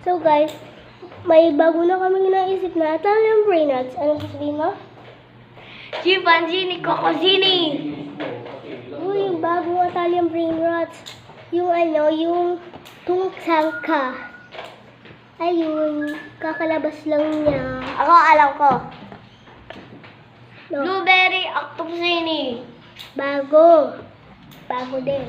So guys, may bago na kami naisip na Italian brain nuts. Anong sasabihin mo? Chimpanzini, Cocosini. Uy, yung bagong Italian brain nuts. Yung yung tungsangka. Ayun, kakalabas lang niya. Ako, alam ko. No, Blueberry, Octopusini. bago. Bago din.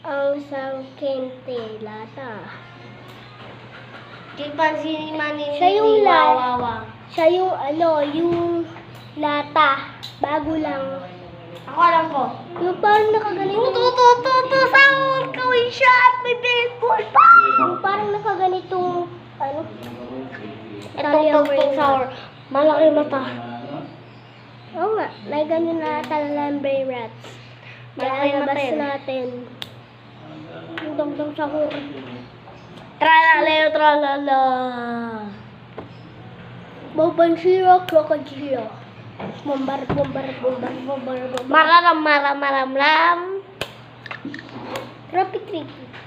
Ang sangkente, lata. Chimpanzini, Manini, Siya yung Wawawa. Siya yung yung lata. Bago lang. Ako, alam ko. Yung parang nakaganito. Sahur, kawin shot, may baseball pa. Yung parang nakaganitong, Itong sahur. Malaki mata. Oo nga, may ganun na Italian brain rats. Malaki mata Lalabas yun. natin. Yung tong sahur. Tralaleo, tralala. Bobanshiro, crocodile. Bombar. Maram.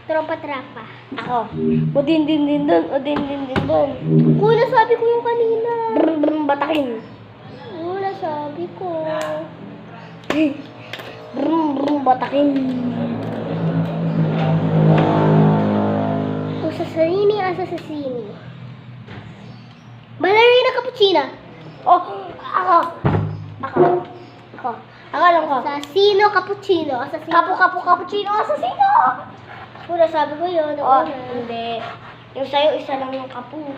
Tropa trapa. Ako. Udin din dun. Kuna sabi ko yung kanina. Brum, batakin. Kuna sabi ko. Brum, batakin. Assassini. Ballerina cappuccina. Oh, ako. Ako alam ko. Assassino cappuccino. Assassino. Cappuccino, asasino. Kuna sabi ko yun. Oh, Una. hindi. Yung sa'yo, isa lang yung kapu.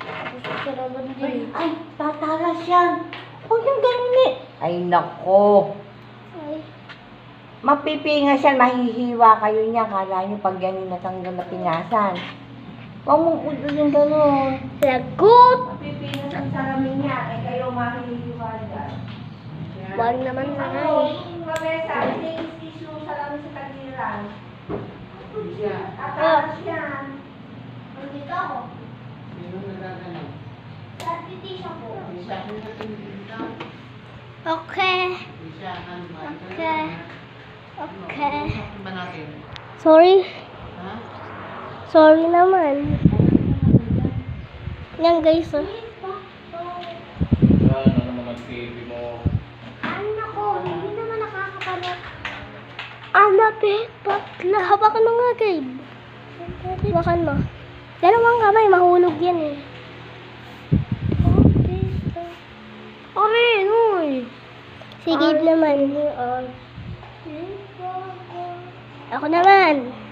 Tapos isa naman din. Ay, tatalas yan. Huwag yung ganun eh. Ay, nako. Ay. Mapipingas yan, mahihiwa kayo niya. Kala nyo pag yan yung natanggal na pinasan. Huwag mong udo yung ganun. Lagot. Mapipingas ang salamin niya. Eh, kayo mahihiwa dyan. Wag naman na Oo, yung mabesa. Isis yung salamin sa tagiran. Tatalas yan. Nandito ako. Okay. Sorry. Sorry naman. Yan guys. Ano naman ang TV mo? Ano ko, hindi naman nakakapanood. Bit, bakla. Hawakan mo nga, Gabe. Hawakan mo. Dalawang kamay, mahulog yan eh. Arin, uy. Si Gabe naman. Ako naman.